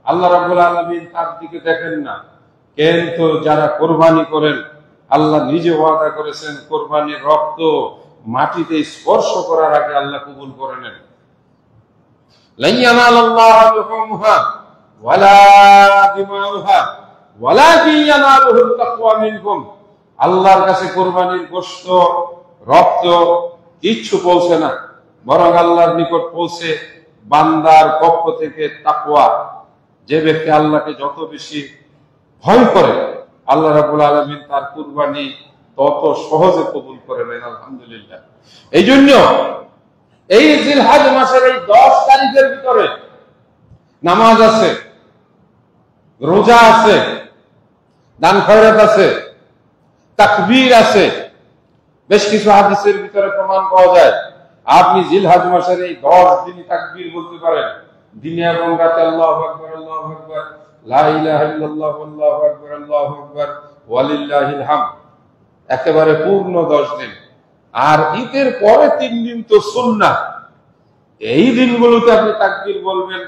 [SPEAKER 1] আল্লাহ রাব্বুল আলামিন তার দিকে দেখেন না, কিন্তু যারা কুরবানি করেন আল্লাহ নিজে ওয়াদা করেছেন কুরবানির রক্ত মাটিতে স্পর্শ করার আগে আল্লাহ কবুল করে নেন। লা ইয়ানালাল্লাহু লুহুমুহা ওয়ালা দিমাউহা ওয়ালাকিন ইয়ানালুহুত তাকওয়া মিনকুম। আল্লাহর কাছে কুরবানির গোশত, রক্ত কিচ্ছু পৌঁছে না, বরং আল্লাহর নিকট পৌঁছে বান্দার পক্ষ থেকে তাকওয়া। যে ব্যক্তি আল্লাহকে যত বেশি ভয় করে, আল্লাহ রাব্বুল আলামিন তার কুরবানি তত সহজে কবুল করে নেন। আলহামদুলিল্লাহ। এই জন্য এই জিলহজ মাসের এই 10 তারিখের ভিতরে নামাজ আছে, রোজা আছে, দান খয়রাত আছে, তাকবীর আছে। বেশ কিছু হাদিসের ভিতরে প্রমাণ পাওয়া যায় আপনি জিলহজ মাসের এই 10 দিন তাকবীর বলতে পারেন, দিনে এবং রাতে আল্লাহু আকবার আল্লাহু আকবার, লা ইলাহা ইল্লাল্লাহ আল্লাহু আকবার আল্লাহু আকবার ওয়ালিল্লাহিল হামদ, একেবারে পূর্ণ 10 দিন। আর ঈদের পরে 3 দিন তো সুন্নাহ। এই দিনগুলোতে আপনি তাকবীর বলবেন,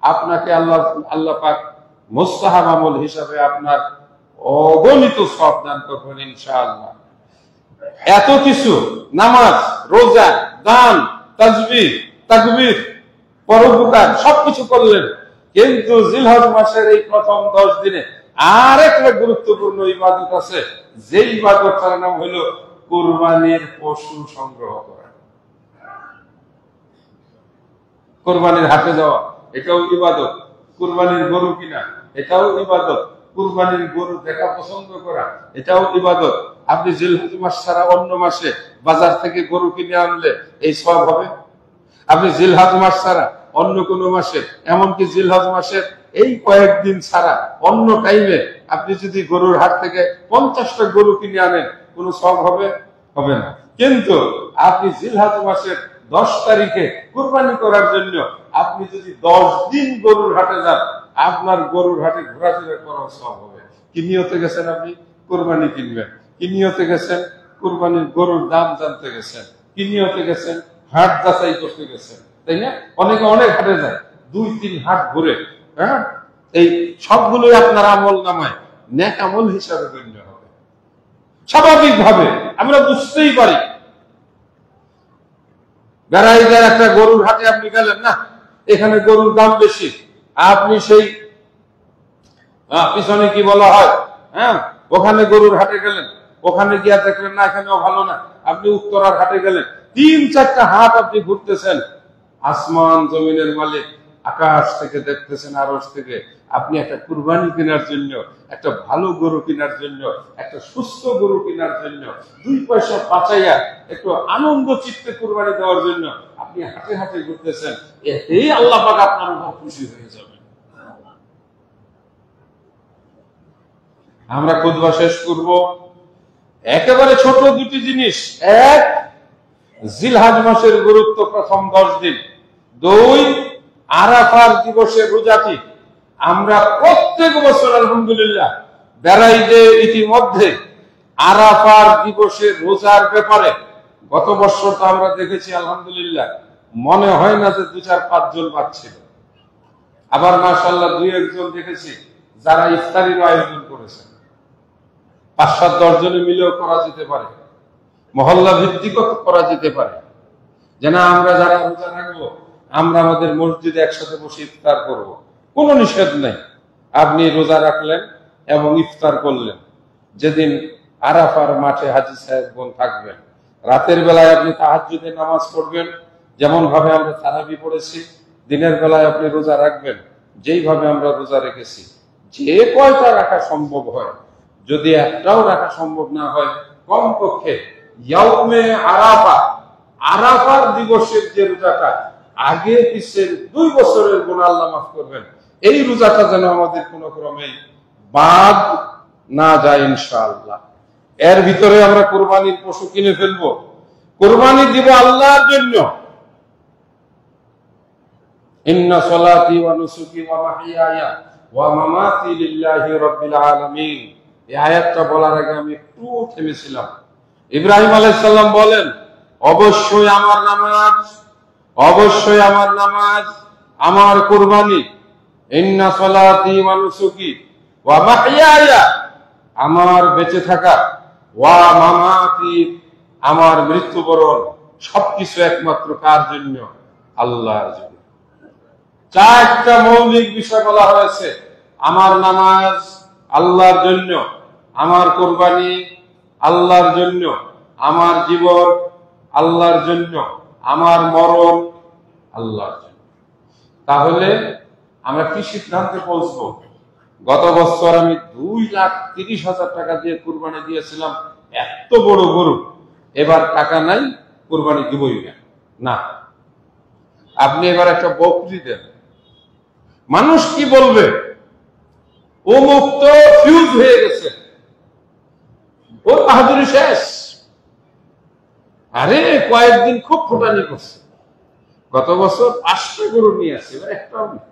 [SPEAKER 1] আপনাকে আল্লাহ পাক মুস্তাহাব আমল হিসাবে আপনার অগণিত সওয়াব দান করবেন ইনশাআল্লাহ। এত কিছু, নামাজ, রোজা, দান, তাসবিহ, তাকবীর, পরোপকার সবকিছু করলেন, কিন্তু জিলহজ মাসের এই প্রথম 10 দিনে আর একটা গুরুত্বপূর্ণ ইবাদত আছে, যে ইবাদতটার নাম হলো কুরবানির পশু সংগ্রহ করা। কুরবানির হাটে যাওয়া, এটাও ইবাদত। কুরবানির গরু কিনা, এটাও ইবাদত। কুরবানির গরু দেখা পছন্দ করা, এটাও ইবাদত। আপনি জিলহজ মাস ছাড়া অন্য মাসে বাজার থেকে গরু কিনে আনলে এই সওয়াব হবে? আপনি জিলহজ মাস ছাড়া অন্য কোন মাসে, এমনকি জিলহজ মাসের এই কয়েকদিন ছাড়া অন্য টাইমে আপনি যদি গরুর হাট থেকে 50টা গরু কিনে আনেন, কোন সওয়াব হবে? হবে না। কিন্তু আপনি জিলহজ মাসের 10 তারিখে কুরবানি করার জন্য আপনি যদি 10 দিন গরুর হাটে যান, আপনার গরুর হাটে ঘোরাফেরা করার সওয়াব হবে। কি নিয়তে গেছেন? আপনি কুরবানি কিনবেন। কি নিয়তে গেছেন? কুরবানির গরুর দাম জানতে গেছেন। কি নিয়তে গেছেন? হাট যাচাই করতে গেছেন, তাই না? অনেকে অনেক হাটে যায়, 2-3 হাট ঘুরে। হ্যাঁ, এই সবগুলোই আপনার আমল নামায় নেক আমল হিসাবে গণ্য হবে। স্বাভাবিকভাবে আমরা বুঝতেই পারি, বেড়াইদার একটা গরুর হাটে আপনি গেলেন, না এখানে গরুর দাম বেশি, আপনি সেই পিছনে কি বলা হয়, হ্যাঁ, ওখানে গরুর হাটে গেলেন, ওখানে গিয়া দেখলেন না এখানেও ভালো না, আপনি উত্তরার হাটে গেলেন, 3-4টা হাট আপনি ঘুরতেছেন। আসমান জমিনের মালিক, আকাশ থেকে দেখতেছেন, আরশ থেকে। আপনি একটা কুরবানি কেনার জন্য, একটা ভালো গরু কেনার জন্য, একটা সুস্থ গরু কেনার জন্য, 2 পয়সা বাঁচাইয়া একটু আনন্দ চিত্তে কুরবানি দেওয়ার জন্য আপনি হাটে হাটে ঘুরতেছেন। এতেই আল্লাহ পাক আপনার উপর খুশি হয়ে যাবেন। আমরা খুতবা শেষ করব, একেবারে ছোট 2টি জিনিস। এক, জিলহজ মাসের গুরুত্ব প্রথম 10 দিন। 2, আরাফার দিবসের রোজাটি আমরা প্রত্যেক বছর আলহামদুলিল্লাহ বেড়াই যে ইতিমধ্যে আরাফার দিবসের রোজার ব্যাপারে গত বছর তো আমরা দেখেছি আলহামদুলিল্লাহ, মনে হয় না যে 2-4-5 জন পাচ্ছিল। আবার মাশাআল্লাহ 2-1 জন দেখেছি যারা ইফতারির আয়োজন করেছেন। 5-7-10 জনে মিলেও করা যেতে পারে, মহল্লা ভিত্তিক করা যেতে পারে, যেন আমরা যারা রোজা রাখবো আমরা আমাদের মসজিদে একসাথে বসে ইফতার করব। কোনো নিষেধ নেই। আপনি রোজা রাখলেন এবং ইফতার করলেন। যেদিন আরাফার মাঠে হাজী সাহেবগণ থাকবেন, রাতের বেলায় আপনি তাহাজ্জুদে নামাজ পড়বেন, যেমন ভাবে আমরা তারাবি পড়েছি। দিনের বেলায় আপনি রোজা রাখবেন যেইভাবে আমরা রোজা রেখেছি। যে কয়টা রাখা সম্ভব হয়, যদি একটাও রাখা সম্ভব না হয়, কমপক্ষে ইয়াউমে আরাফা, আরাফার দিবসের যে রোজাটা, আগে পিছের 2 বছরের গুনাহ আল্লাহ মাফ করবেন, এই রোজাটা যেন আমাদের কোনো ক্রমে বাদ না যায় ইনশাআল্লাহ। এর ভিতরে আমরা কুরবানির পশু কিনে ফেলবো, কুরবানি দিব আল্লাহর জন্য। ইন্না সলাতি ওয়া নুসুকি ওয়া মাহইয়ায়া ওয়া মামাতি লিল্লাহি রাব্বিল আলামিন। এই আয়াতটা বলার আগে আমি একটু থেমেছিলাম। ইব্রাহিম আলাইহিস সালাম বলেন, অবশ্যই আমার নামাজ, অবশ্যই আমার নামাজ, আমার কুরবানি, ইন্না সলাতি ওয়া নুসুকি ওয়া মাহইয়ায়া, আমার বেঁচে থাকা, ওয়া মামাতি, আমার মৃত্যুবরণ, সবকিছু একমাত্র কার জন্য? আল্লাহর জন্য। 4টা মৌলিক বিষয় বলা হয়েছে। আমার নামাজ আল্লাহর জন্য, আমার কুরবানি আল্লাহর জন্য, আমার জীবন আল্লাহর জন্য, আমার মরণ আল্লাহর জন্য। তাহলে আমরা কি সিদ্ধান্তে পৌঁছবো? গত বছর আমি 2,30,000 টাকা দিয়ে কুরবানি দিয়েছিলাম, এত বড় গরু, এবার টাকা নাই, কুরবানি দিবই না। না, আপনি এবার একটা বকরি দেন। মানুষ কি বলবে? ও মুক্ত ফিউজ হয়ে গেছে, ওর বাহাদুরি শেষ। আরে কয়েকদিন খুব ফুটানি করছে, গত বছর 5টা গরু নিয়ে আসছে, এবার একটাও নেই।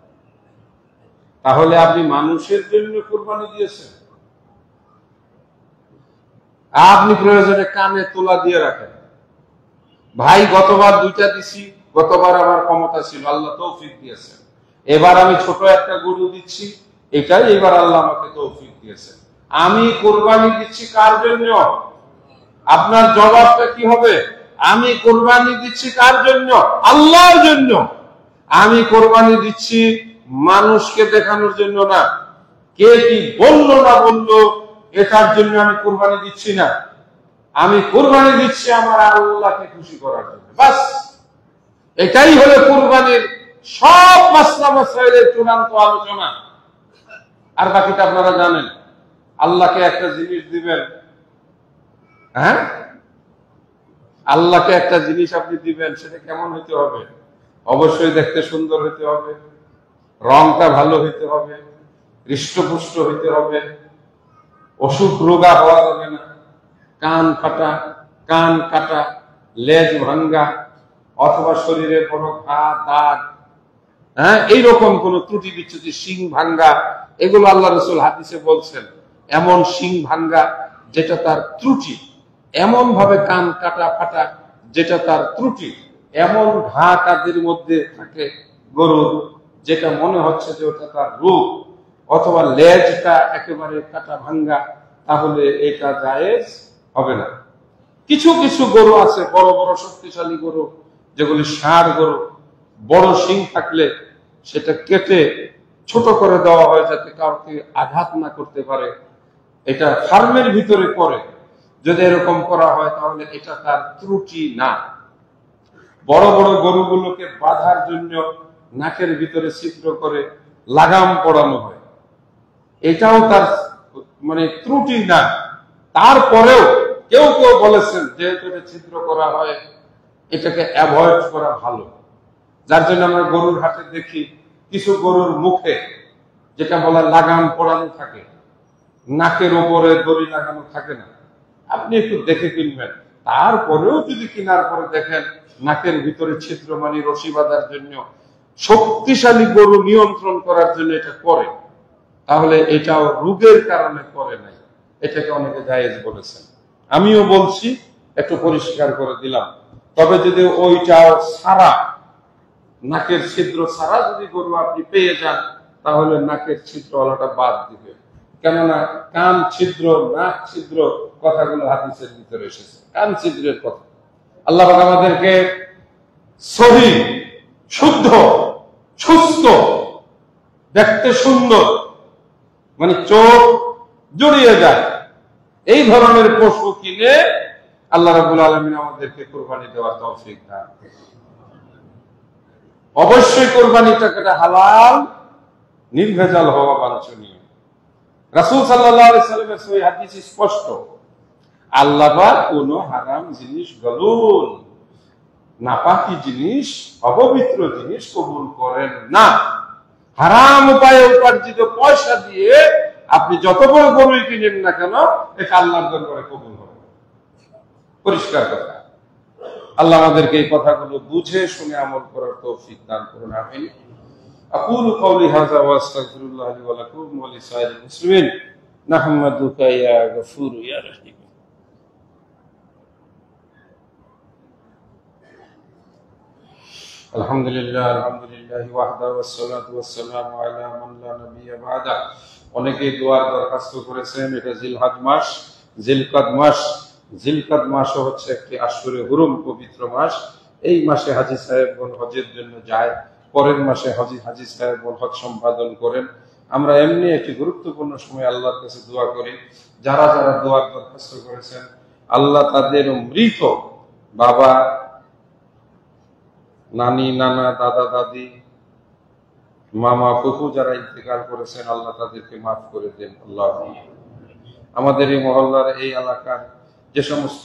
[SPEAKER 1] তাহলে আপনি মানুষের জন্য কুরবানি দিয়েছেন? আপনি প্রয়োজনে কানে তোলা দিয়ে রাখেন, ভাই গতবার 2টা দিছি, গতবার আমার ক্ষমতা ছিল, আল্লাহ তৌফিক দিয়েছেন, এবার আমি ছোট একটা গরু দিচ্ছি, এটাই এবার আল্লাহ আমাকে তৌফিক দিয়েছেন। আমি কোরবানি দিচ্ছি কার জন্য? আপনার জবাবটা কি হবে? আমি কোরবানি দিচ্ছি কার জন্য? আল্লাহর জন্য। আমি কোরবানি দিচ্ছি মানুষকে দেখানোর জন্য না, কে কি বললো না বললো এটার জন্য আমি কোরবানি দিচ্ছি না। আমি কোরবানি দিচ্ছি আমার আল্লাহকে খুশি করার জন্য, বাস। এটাই হলো কোরবানির সব মাসলা মাসাইলের চূড়ান্ত আলোচনা। আর বাকিটা আপনারা জানেন। আল্লাহকে একটা জিনিস দিবেন, হ্যাঁ, আল্লাহকে একটা জিনিস আপনি দিবেন, সেটা কেমন হইতে হবে? অবশ্যই দেখতে সুন্দর হইতে হবে, রংটা ভালো হইতে হবে, হৃষ্টপুষ্ট হইতে হবে, অসুখ রোগা হওয়া যাবে না, কান ফাটা, কান কাটা, লেজ ভাঙ্গা, অথবা শরীরে কোনো ঘা দাগ, হ্যাঁ, এইরকম কোন ত্রুটি বিচ্যুতি, শিং ভাঙ্গা, এগুলো আল্লাহ রাসূল হাদিসে বলছেন। এমন শিং ভাঙ্গা যেটা তার ত্রুটি, এমন ভাবে কান কাটা ফাটা যেটা তার ত্রুটি, এমন ঘা কাদের মধ্যে থাকে গরুর যেটা মনে হচ্ছে যে ওটা তার রোগ, অথবা লেজটা একেবারে কাটা ভাঙ্গা, তাহলে এটা জায়েজ হবে না। কিছু কিছু গরু আছে বড় বড় শক্তিশালী গরু, যেগুলি ষাঁড় গরু, বড় শিং থাকলে সেটা কেটে ছোট করে দেওয়া হয় যাতে কাউকে আঘাত না করতে পারে। এটা ফার্মের ভিতরে করে যদি এরকম করা হয় তাহলে এটা তার ত্রুটি না। বড় বড় গরুগুলোকে বাঁধার জন্য নাকের ভিতরে ছিদ্র করে লাগাম পড়ানো হয়, এটাও তার মানে ত্রুটি না। তারপরেও কেউ কেউ বলেছেন যেহেতু এটা ছিদ্র করা হয় এটাকে অ্যাভয়েড করা ভালো। যার জন্য আমরা গরুর হাটে দেখি কিছু গরুর মুখে যেটা বলা লাগাম পড়ানো থাকে, নাকের উপরে দড়ি লাগানো থাকে না। আপনি একটু দেখে কিনবেন। তারপরেও যদি কেনার পরে দেখেন নাকের ভিতরে ছিদ্র, মানে রশি বাঁধার জন্য, শক্তিশালী গরু নিয়ন্ত্রণ করার জন্য এটা করে, তাহলে এটাও রোগের কারণে করে নাই, এটাকে অনেকে জায়েজ বলেছেন। আমিও বলছি, একটু পরিষ্কার করে দিলাম। তবে যদি ওইটাও সারা, নাকের ছিদ্র ছাড়া যদি গরু আপনি পেয়ে যান তাহলে নাকের ছিদ্রওয়ালাটা বাদ দিবে। কেননা কান ছিদ্র, নাক ছিদ্র কথাগুলো হাদিসের ভিতরে এসেছে, কান ছিদ্রের কথা। আল্লাহ পাক আমাদেরকে সহি, শুদ্ধ, সুস্থ, দেখতে সুন্দর, মানে চোখ জড়িয়ে যায় এই ধরনের পশু কিনে আল্লাহ রাব্বুল আলামিন আমাদেরকে কুরবানি দেওয়ার তৌফিক দান করেন। অবশ্যই কোরবানিটা হালাল, নির্ভেজাল হওয়া বাঞ্ছনীয়। রাসূল সাল্লাল্লাহু আলাইহি সাল্লামের সহিহ হাদিস স্পষ্ট, আল্লাহ পাক কোনো হারাম জিনিস, গলুল নাপাকি জিনিস, অপবিত্র জিনিস কবুল করেন না। হারাম উপায়ে উপার্জিত পয়সা দিয়ে আপনি যত বড় গরুই কিনেন না কেন, এটা আল্লাহর দরবারে কবুল হবে। পরিষ্কার কথা। আল্লাহ আমাদেরকে এই কথাগুলো বুঝে শুনে আমল করার তৌফিক দান করুন, আমিন। আকুলু কওলি হাযা ওয়া আস্তাগফিরুল্লাহ লি ওয়া লাকুম ওয়া লিসাইরিল মুসলিমিন নাহমাদুকা ইয়া গফুর ইয়া রহিম। আলহামদুলিল্লাহ ওয়াহদাহু ওয়াসসালাতু ওয়াসসালামু আলা মান লা নাবিয়্যা বা'দা। অনেকে দোয়ার দরখাস্ত করেছেন। এটা জিলহজ মাস, জিলকদ মাস। জিলকদ মাসও হচ্ছে একটি আশহুরে হুরুম, পবিত্র মাস। এই মাসে হাজী সাহেবগণ হজের জন্য যায়, পরের মাসে হাজী সাহেবগণ হজ সম্পাদন করেন। আমরা এমনি একটি গুরুত্বপূর্ণ সময় আল্লাহর কাছে দোয়া করি। যারা যারা দোয়ার দরখাস্ত করেছেন আল্লাহ তাদের মৃত বাবা, নানি, নানা, দাদা, দাদি, মামা, ফুফু যারা ইন্তেকাল করেছেন আল্লাহ তাদেরকে মাফ করে দেন। আল্লাহ আমাদের এই মহল্লার, এই এলাকার যে সমস্ত